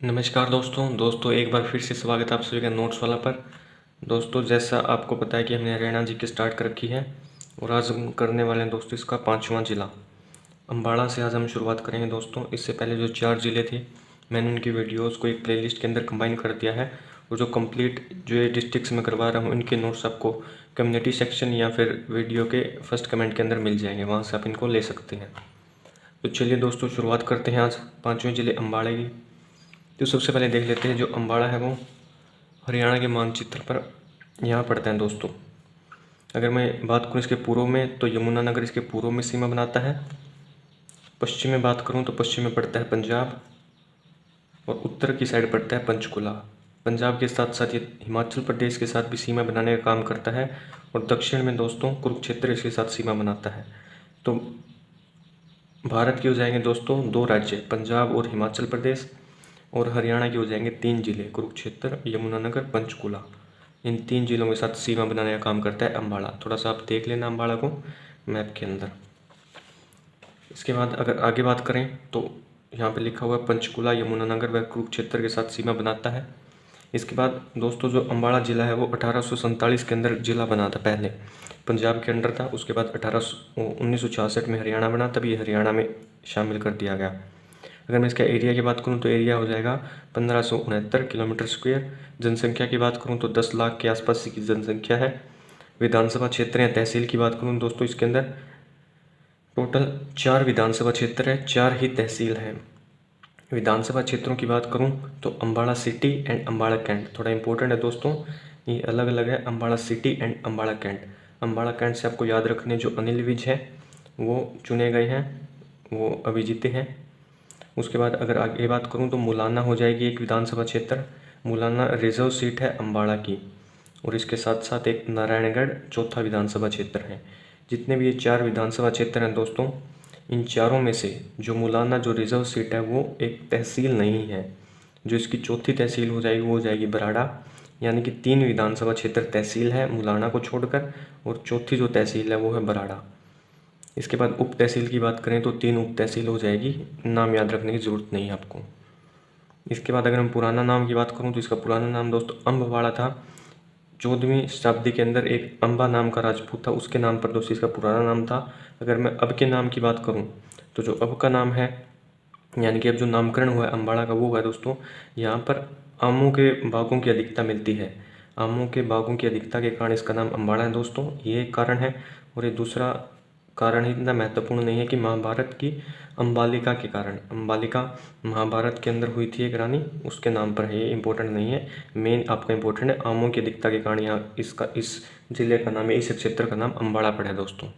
नमस्कार दोस्तों एक बार फिर से स्वागत है आप सभी का नोट्स वाला पर। दोस्तों जैसा आपको पता है कि हमने हरियाणा जी की स्टार्ट कर रखी है और आज हम करने वाले हैं दोस्तों इसका 5वां जिला अम्बाड़ा से आज हम शुरुआत करेंगे दोस्तों। इससे पहले जो 4 ज़िले थे मैंने उनकी वीडियोस को एक प्लेलिस्ट के अंदर कंबाइन कर दिया है और जो कंप्लीट जो ये डिस्ट्रिक्ट्स में करवा रहा हूँ इनके नोट्स आपको कम्युनिटी सेक्शन या फिर वीडियो के फर्स्ट कमेंट के अंदर मिल जाएंगे, वहाँ से आप इनको ले सकते हैं। तो चलिए दोस्तों शुरुआत करते हैं आज 5वें ज़िले अम्बाड़े की। तो सबसे पहले देख लेते हैं जो अम्बाड़ा है वो हरियाणा के मानचित्र पर यहाँ पड़ता है दोस्तों। अगर मैं बात करूँ इसके पूर्व में तो यमुनानगर इसके पूर्व में सीमा बनाता है। पश्चिम में बात करूँ तो पश्चिम में पड़ता है पंजाब और उत्तर की साइड पड़ता है पंचकुला। पंजाब के साथ साथ ये हिमाचल प्रदेश के साथ भी सीमा बनाने का काम करता है और दक्षिण में दोस्तों कुरुक्षेत्र इसके साथ सीमा बनाता है। तो भारत के हो जाएंगे दोस्तों 2 राज्य, पंजाब और हिमाचल प्रदेश, और हरियाणा के हो जाएंगे 3 जिले, कुरुक्षेत्र, यमुनानगर, पंचकुला। इन 3 जिलों के साथ सीमा बनाने का काम करता है अम्बाड़ा। थोड़ा सा आप देख लेना अम्बाड़ा को मैप के अंदर। इसके बाद अगर आगे बात करें तो यहाँ पे लिखा हुआ है पंचकुला यमुनानगर व कुरुक्षेत्र के साथ सीमा बनाता है। इसके बाद दोस्तों जो अम्बाड़ा ज़िला है वो 1847 के अंदर ज़िला बना था, पहले पंजाब के अंडर था। उसके बाद 1966 में हरियाणा बना, तभी हरियाणा में शामिल कर दिया गया। अगर मैं इसका एरिया की बात करूं तो एरिया हो जाएगा 1569 किलोमीटर स्क्वायर। जनसंख्या की बात करूं तो 10 लाख के आसपास की जनसंख्या है। विधानसभा क्षेत्र या तहसील की बात करूं दोस्तों इसके अंदर टोटल 4 विधानसभा क्षेत्र है, 4 ही तहसील है। विधानसभा क्षेत्रों की बात करूं तो Ambala city and Ambala cantt, थोड़ा इंपॉर्टेंट है दोस्तों, ये अलग अलग है। Ambala city and Ambala cantt. Ambala cantt से आपको याद रखने जो अनिल विज है वो चुने गए हैं, वो अभी जीते हैं। उसके बाद अगर आगे बात करूं तो मुलाना हो जाएगी एक विधानसभा क्षेत्र। मुलाना रिजर्व सीट है अम्बाड़ा की, और इसके साथ साथ एक नारायणगढ़ चौथा विधानसभा क्षेत्र है। जितने भी ये 4 विधानसभा क्षेत्र हैं दोस्तों, इन चारों में से जो मुलाना जो रिजर्व सीट है वो एक तहसील नहीं है। जो इसकी चौथी तहसील हो जाएगी वो हो जाएगी बराड़ा, यानी कि 3 विधानसभा क्षेत्र तहसील है मुलाना को छोड़कर, और चौथी जो तहसील है वो है बराड़ा। इसके बाद उप तहसील की बात करें तो 3 उप तहसील हो जाएगी, नाम याद रखने की ज़रूरत नहीं है आपको। इसके बाद अगर हम पुराना नाम की बात करूं तो इसका पुराना नाम दोस्तों अम्बवाड़ा था। 14वीं शताब्दी के अंदर एक अम्बा नाम का राजपूत था, उसके नाम पर दोस्तों इसका पुराना नाम था। अगर मैं अब के नाम की बात करूँ तो जो अब का नाम है, यानी कि अब जो नामकरण हुआ है अम्बाड़ा का, वो है दोस्तों यहाँ पर आमों के बागों की अधिकता मिलती है। आमों के बागों की अधिकता के कारण इसका नाम अम्बाड़ा है दोस्तों, ये एक कारण है। और ये दूसरा कारण ही इतना महत्वपूर्ण नहीं है कि महाभारत की अम्बालिका के कारण, अम्बालिका महाभारत के अंदर हुई थी एक रानी, उसके नाम पर है, ये इंपॉर्टेंट नहीं है। मेन आपका इंपॉर्टेंट है आमों की अधिकता के कारण यहाँ इसका इस जिले का नाम है, इस क्षेत्र का नाम अम्बाड़ा पड़ा है दोस्तों।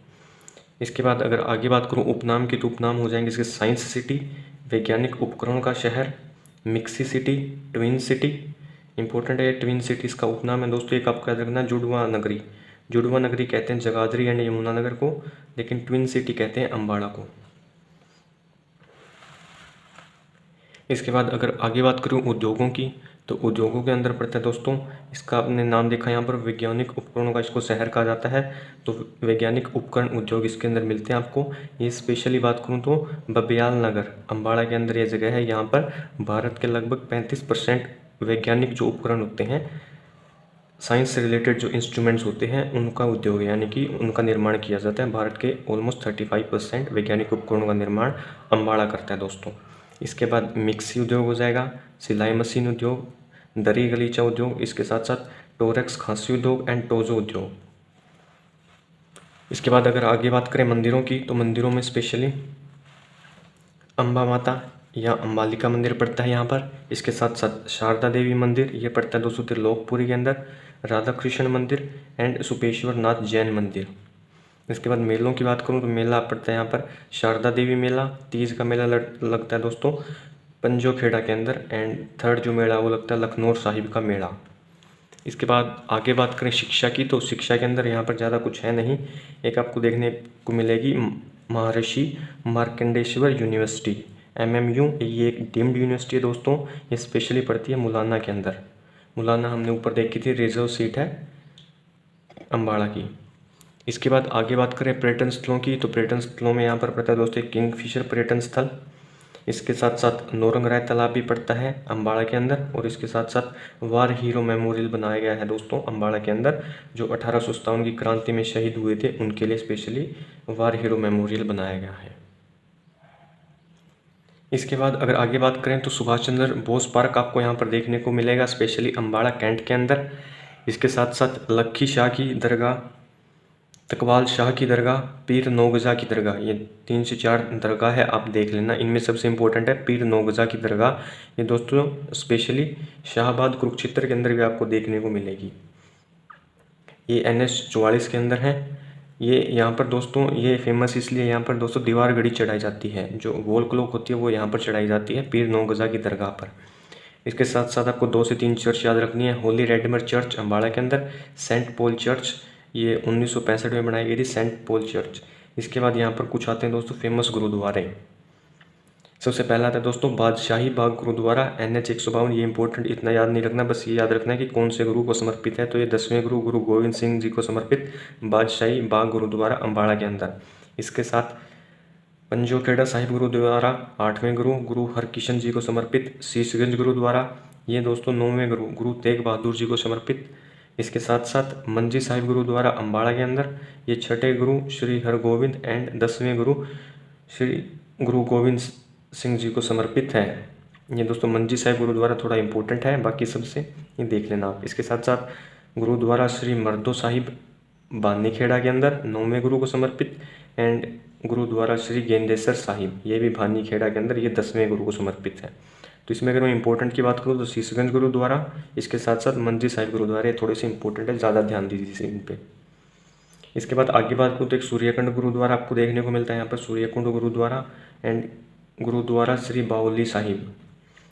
इसके बाद अगर आगे बात करूँ उपनाम की तो उपनाम हो जाएंगे इसके साइंस सिटी, वैज्ञानिक उपकरणों का शहर, mixie city, twin city. Important है ट्विन सिटीज़ का उपनाम है दोस्तों। एक आपका याद रखना जुड़वा नगरी, जुड़वा नगरी कहते हैं जगाधरी एंड यमुनानगर को, लेकिन ट्विन सिटी कहते हैं अम्बाड़ा को। इसके बाद अगर आगे बात करूँ उद्योगों की तो उद्योगों के अंदर पड़ता है दोस्तों, इसका आपने नाम देखा यहाँ पर वैज्ञानिक उपकरणों का इसको शहर कहा जाता है। तो वैज्ञानिक उपकरण उद्योग इसके अंदर मिलते हैं आपको। ये स्पेशली बात करूँ तो बबियाल नगर अम्बाड़ा के अंदर ये जगह है। यहाँ पर भारत के लगभग 35% वैज्ञानिक जो उपकरण होते हैं, साइंस से रिलेटेड जो इंस्ट्रूमेंट्स होते हैं उनका उद्योग है, यानी कि उनका निर्माण किया जाता है। भारत के ऑलमोस्ट 35% वैज्ञानिक उपकरणों का निर्माण अम्बाड़ा करता है दोस्तों। इसके बाद मिक्सी उद्योग हो जाएगा, सिलाई मशीन उद्योग, दरी गलीचा उद्योग, इसके साथ साथ टोरेक्स खांसी उद्योग एंड टोजो उद्योग। इसके बाद अगर आगे बात करें मंदिरों की तो मंदिरों में स्पेशली अम्बा माता या अम्बालिका मंदिर पड़ता है यहाँ पर। इसके साथ साथ शारदा देवी मंदिर ये पड़ता है दोस्तों त्रिलोकपुरी के अंदर, राधा कृष्ण मंदिर एंड सुपेश्वर नाथ जैन मंदिर। इसके बाद मेलों की बात करूँ तो मेला पड़ता है यहाँ पर शारदा देवी मेला, तीज का मेला लगता है दोस्तों पंजोखेड़ा के अंदर, एंड थर्ड जो मेला वो लगता है लखनऊ साहिब का मेला। इसके बाद आगे बात करें शिक्षा की तो शिक्षा के अंदर यहाँ पर ज़्यादा कुछ है नहीं। एक आपको देखने को मिलेगी महर्षि मार्कंडेश्वर यूनिवर्सिटी MMU, ये एक डीम्ड यूनिवर्सिटी है दोस्तों। ये स्पेशली पड़ती है मुलाना के अंदर। मुलाना हमने ऊपर देखी थी, रिजर्व सीट है अम्बाड़ा की। इसके बाद आगे बात करें पर्यटन स्थलों की तो पर्यटन स्थलों में यहाँ पर पड़ता है दोस्तों किंगफिशर पर्यटन स्थल, इसके साथ साथ नौरंग राय तालाब भी पड़ता है अम्बाड़ा के अंदर, और इसके साथ साथ वार हीरो मेमोरियल बनाया गया है दोस्तों अम्बाड़ा के अंदर, जो 1857 की क्रांति में शहीद हुए थे उनके लिए स्पेशली वार हीरो मेमोरियल बनाया गया है। इसके बाद अगर आगे बात करें तो सुभाष चंद्र बोस पार्क आपको यहाँ पर देखने को मिलेगा, स्पेशली अम्बाड़ा कैंट के अंदर। इसके साथ साथ लक्खी शाह की दरगाह, तकवाल शाह की दरगाह, पीर नौगजा की दरगाह, ये 3 से 4 दरगाह है, आप देख लेना। इनमें सबसे इम्पोर्टेंट है पीर नौगजा की दरगाह, ये दोस्तों स्पेशली शाहबाद कुरुक्षेत्र के अंदर भी आपको देखने को मिलेगी। ये NH 44 के अंदर है। ये यहाँ पर दोस्तों ये फेमस इसलिए यहाँ पर दोस्तों दीवार घड़ी चढ़ाई जाती है, जो गोल क्लॉक होती है वो यहाँ पर चढ़ाई जाती है पीर नौगजा की दरगाह पर। इसके साथ साथ आपको 2 से 3 चर्च याद रखनी है। होली रेडमर चर्च अम्बाड़ा के अंदर, सेंट पॉल चर्च, ये 1965 में बनाई गई थी सेंट पॉल चर्च। इसके बाद यहाँ पर कुछ आते हैं दोस्तों फेमस गुरुद्वारे। सबसे पहला आता है दोस्तों बादशाही बाग गुरुद्वारा, NH 152। ये इंपॉर्टेंट इतना याद नहीं रखना, बस ये याद रखना है कि कौन से गुरु को समर्पित है, तो ये 10वें गुरु गुरु गोविंद सिंह जी को समर्पित बादशाही बाग गुरुद्वारा अम्बाड़ा के अंदर। इसके साथ पंजोखेड़ा साहिब गुरुद्वारा 8वें गुरु गुरु हरकिशन जी को समर्पित शीशगंज गुरुद्वारा, ये दोस्तों 9वें गुरु गुरु तेग बहादुर जी को समर्पित। इसके साथ साथ मंजी साहिब गुरुद्वारा अम्बाड़ा के अंदर, ये 6ठे गुरु श्री हरगोविंद एंड 10वें गुरु श्री गुरु गोविंद सिंह जी को समर्पित है। ये दोस्तों मंजी साहिब गुरुद्वारा थोड़ा इंपॉर्टेंट है, बाकी सबसे ये देख लेना आप। इसके साथ साथ गुरुद्वारा श्री मर्दो साहिब भानीखेड़ा के अंदर 9वें गुरु को समर्पित, एंड गुरुद्वारा श्री गेंदेसर साहिब, ये भी भानीखेड़ा के अंदर, ये 10वें गुरु को समर्पित है। तो इसमें अगर मैं इंपॉर्टेंट की बात करूँ तो शीशगंज गुरुद्वारा, इसके साथ साथ मंजी साहिब गुरुद्वारा, ये थोड़े से इंपॉर्टेंट है, ज़्यादा ध्यान दीजिए इन पे। इसके बाद आगे बात करूँ तो एक सूर्यकुंड गुरुद्वारा आपको देखने को मिलता है यहाँ पर, सूर्यकुंड गुरुद्वारा एंड गुरुद्वारा श्री बावली साहिब।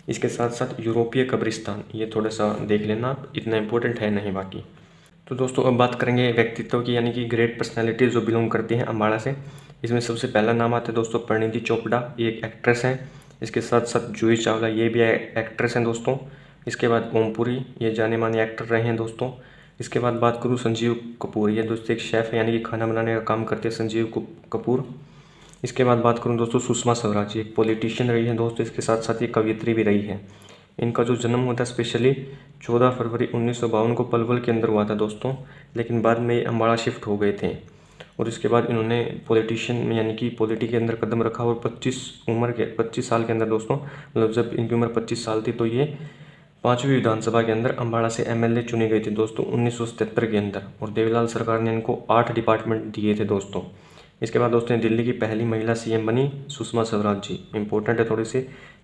इसके साथ साथ यूरोपीय कब्रिस्तान, ये थोड़ा सा देख लेना आप, इतना इंपॉर्टेंट है नहीं बाकी। तो दोस्तों अब बात करेंगे व्यक्तित्व की, यानी कि ग्रेट पर्सनैलिटी जो बिलोंग करती हैं अम्बाड़ा से। इसमें सबसे पहला नाम आता है दोस्तों परिणीति चोपड़ा, ये एक एक्ट्रेस हैं। इसके साथ साथ जूही चावला, ये भी एक्ट्रेस हैं दोस्तों। इसके बाद ओमपुरी, ये जाने माने एक्टर रहे हैं दोस्तों। इसके बाद बात करूँ संजीव कपूर, ये दोस्तों एक शेफ़ है, यानी कि खाना बनाने का काम करते हैं संजीव कपूर। इसके बाद बात करूँ दोस्तों सुषमा स्वराज, एक पॉलिटिशियन रही है दोस्तों, इसके साथ साथ ये कवियत्री भी रही है। इनका जो जन्म हुआ था स्पेशली 14 फरवरी 1952 को पलवल के अंदर हुआ था दोस्तों, लेकिन बाद में अम्बाड़ा शिफ्ट हो गए थे। और इसके बाद इन्होंने पॉलिटिशियन में यानी कि पॉलिटी के अंदर कदम रखा, और 25 साल के अंदर दोस्तों, मतलब जब इनकी उम्र 25 साल थी तो ये 5वीं विधानसभा के अंदर अम्बाड़ा से MLA चुनी गई थी दोस्तों 1977 के अंदर, और देवीलाल सरकार ने इनको 8 डिपार्टमेंट दिए थे दोस्तों। इसके बाद दोस्तों दिल्ली की पहली महिला CM बनी सुषमा स्वराज जी, इंपॉर्टेंट है, थोड़ी सी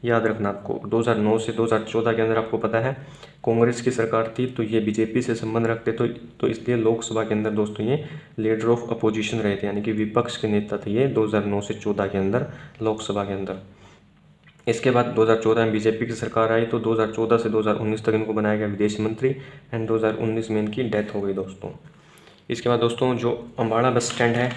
याद रखना आपको। 2009 से 2014 के अंदर आपको पता है कांग्रेस की सरकार थी, तो ये BJP से संबंध रखते तो इसलिए लोकसभा के अंदर दोस्तों ये लीडर ऑफ अपोजिशन रहे थे, यानी कि विपक्ष के नेता थे ये 2009 से 14 के अंदर लोकसभा के अंदर। इसके बाद 2014 में BJP की सरकार आई, तो 2014 से 2019 तक इनको बनाया गया विदेश मंत्री, एंड 2019 में इनकी डेथ हो गई दोस्तों। इसके बाद दोस्तों जो अम्बाड़ा बस स्टैंड है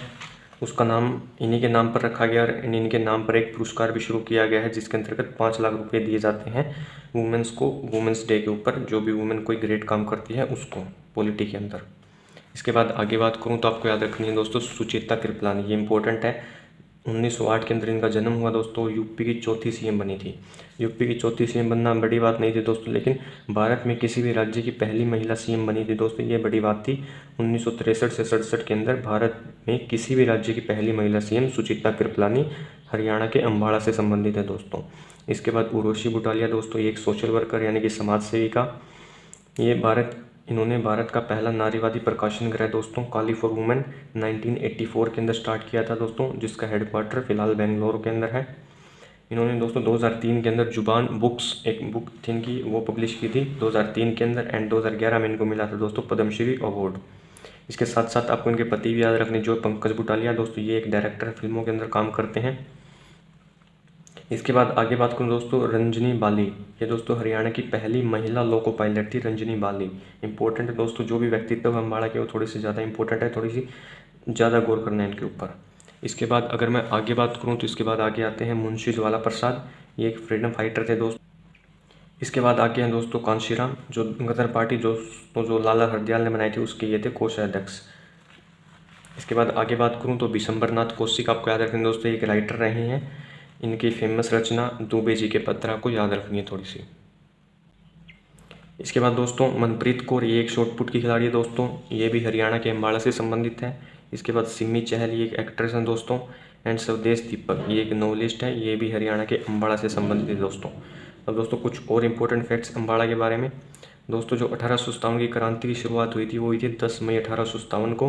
उसका नाम इन्हीं के नाम पर रखा गया, और इनके नाम पर एक पुरस्कार भी शुरू किया गया है, जिसके अंतर्गत 5 लाख रुपए दिए जाते हैं वुमेंस को, वुमेंस डे के ऊपर, जो भी वुमेन कोई ग्रेट काम करती है उसको पॉलिटी के अंदर। इसके बाद आगे बात करूँ तो आपको याद रखनी है दोस्तों सुचेता कृपलानी, ये इंपॉर्टेंट है। 1908 के अंदर इनका जन्म हुआ दोस्तों, यूपी की चौथी CM बनी थी। यूपी की चौथी CM बनना बड़ी बात नहीं थी दोस्तों, लेकिन भारत में किसी भी राज्य की पहली महिला CM बनी थी दोस्तों, ये बड़ी बात थी। 1963 से 67 के अंदर भारत में किसी भी राज्य की पहली महिला CM सुचेता कृपलानी हरियाणा के अम्बाड़ा से संबंधित है दोस्तों। इसके बाद उर्वशी बुटालिया दोस्तों, ये एक सोशल वर्कर यानी कि समाज सेविका, ये इन्होंने भारत का पहला नारीवादी प्रकाशन गृह दोस्तों काली फॉर वुमेन 1984 के अंदर स्टार्ट किया था दोस्तों, जिसका हेडक्वार्टर फिलहाल बेंगलोर के अंदर है। इन्होंने दोस्तों 2003 के अंदर जुबान बुक्स एक बुक थी इनकी, वो पब्लिश की थी 2003 के अंदर, एंड 2011 में इनको मिला था दोस्तों पद्मश्री अवार्ड। इसके साथ साथ आपको इनके पति भी याद रखने, जो पंकज बुटालिया दोस्तों, ये एक डायरेक्टर फिल्मों के अंदर काम करते हैं। इसके बाद आगे बात करूँ दोस्तों रंजनी बाली, ये दोस्तों हरियाणा की पहली महिला लोको पायलट थी रंजनी बाली। इंपॉर्टेंट है दोस्तों, जो भी व्यक्तित्व अम्बाड़ा के वो थोड़ी सी ज़्यादा इंपॉर्टेंट है, थोड़ी सी ज़्यादा गौर करना है इनके ऊपर। इसके बाद अगर मैं आगे बात करूँ तो इसके बाद आगे आते हैं मुंशी ज्वाला प्रसाद, ये एक फ्रीडम फाइटर थे दोस्तों। इसके बाद आगे हैं दोस्तों कांशीराम, जो गदर पार्टी जो लाला हरदयाल ने बनाई थी उसके ये थे कोषाध्यक्ष। इसके बाद आगे बात करूँ तो बिशंबर नाथ कौशिक, आपको याद रखें दोस्तों, एक राइटर रहे हैं, इनकी फेमस रचना दुबे जी के पत्र को याद रखनी है थोड़ी सी। इसके बाद दोस्तों मनप्रीत कौर, ये एक शॉट पुट की खिलाड़ी है दोस्तों, ये भी हरियाणा के अम्बाड़ा से संबंधित है। इसके बाद सिमी चहल, ये एक एक्ट्रेस हैं दोस्तों। एंड स्वदेश दीपक, ये एक नॉवलिस्ट है, ये भी हरियाणा के अम्बाड़ा से संबंधित है दोस्तों। अब दोस्तों कुछ और इम्पोर्टेंट फैक्ट्स अम्बाड़ा के बारे में। दोस्तों जो 1857 की क्रांति की शुरुआत हुई थी वो हुई थी 10 मई 1857 को,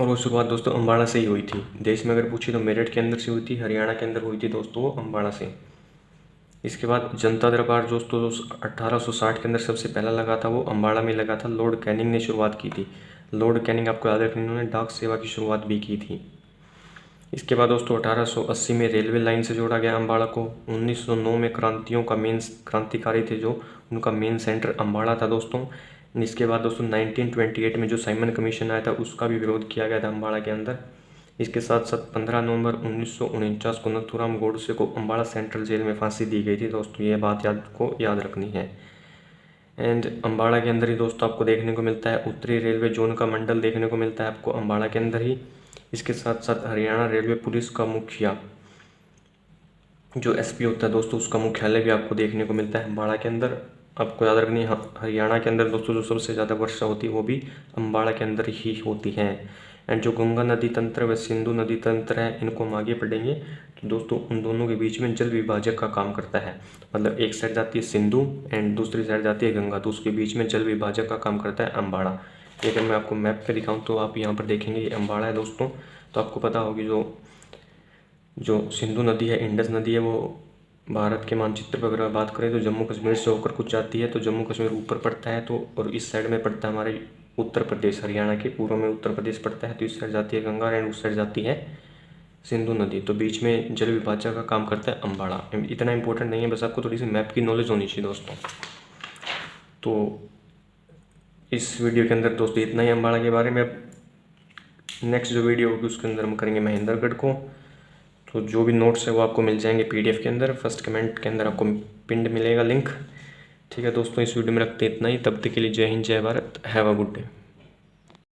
और वो शुरुआत दोस्तों अम्बाड़ा से ही हुई थी। देश में अगर पूछी तो मेरठ के अंदर से हुई थी, हरियाणा के अंदर हुई थी दोस्तों वो अम्बाड़ा से। इसके बाद जनता दरबार दोस्तों 1860 के अंदर सबसे पहला लगा था, वो अम्बाड़ा में लगा था। लॉर्ड कैनिंग ने शुरुआत की थी। लॉर्ड कैनिंग आपको याद रखना, उन्होंने डाक सेवा की शुरुआत भी की थी। इसके बाद दोस्तों 1880 में रेलवे लाइन से जोड़ा गया अम्बाड़ा को। 1909 में क्रांतियों का मेन क्रांतिकारी थे जो, उनका मेन सेंटर अम्बाड़ा था दोस्तों। इसके बाद दोस्तों 1928 में जो साइमन कमीशन आया था उसका भी विरोध किया गया था अम्बाड़ा के अंदर। इसके साथ साथ 15 नवंबर 1949 को नथुराम गोडसे को अम्बाड़ा सेंट्रल जेल में फांसी दी गई थी दोस्तों, ये बात याद रखनी है। एंड अम्बाड़ा के अंदर ही दोस्तों आपको देखने को मिलता है उत्तरी रेलवे जोन का मंडल देखने को मिलता है आपको अम्बाड़ा के अंदर ही। इसके साथ साथ हरियाणा रेलवे पुलिस का मुखिया जो एसपी होता है दोस्तों, उसका मुख्यालय भी आपको देखने को मिलता है अम्बाड़ा के अंदर। आपको याद रखनी है हरियाणा के अंदर दोस्तों जो सबसे ज़्यादा वर्षा होती है वो भी अम्बाड़ा के अंदर ही होती है। एंड जो गंगा नदी तंत्र व सिंधु नदी तंत्र है, इनको हम आगे पढ़ेंगे। तो दोस्तों उन दोनों के बीच में जल विभाजक का काम करता है, मतलब एक साइड जाती है सिंधु एंड दूसरी साइड जाती है गंगा, तो उसके बीच में जल विभाजक का काम करता है अम्बाड़ा। ये अगर मैं आपको मैप पे दिखाऊं तो आप यहाँ पर देखेंगे ये अम्बाड़ा है दोस्तों। तो आपको पता होगी जो सिंधु नदी है, इंडस नदी है, वो भारत के मानचित्र पर अगर बात करें तो जम्मू कश्मीर से होकर कुछ जाती है, तो जम्मू कश्मीर ऊपर पड़ता है तो, और इस साइड में पड़ता है हमारे उत्तर प्रदेश, हरियाणा के पूर्व में उत्तर प्रदेश पड़ता है, तो इस साइड जाती है गंगा एंड उस साइड जाती है सिंधु नदी। तो बीच में जल विभाजक का काम करता है अम्बाड़ा। इतना इंपॉर्टेंट नहीं है, बस आपको थोड़ी सी मैप की नॉलेज होनी चाहिए दोस्तों। तो इस वीडियो के अंदर दोस्तों इतना ही अम्बाड़ा के बारे में। नेक्स्ट जो वीडियो होगी उसके अंदर हम करेंगे महेंद्रगढ़ को। तो जो भी नोट्स है वो आपको मिल जाएंगे पीडीएफ के अंदर, फर्स्ट कमेंट के अंदर आपको पिंड मिलेगा लिंक। ठीक है दोस्तों, इस वीडियो में रखते इतना ही, तब तक के लिए जय हिंद जय Bharat, have a good day.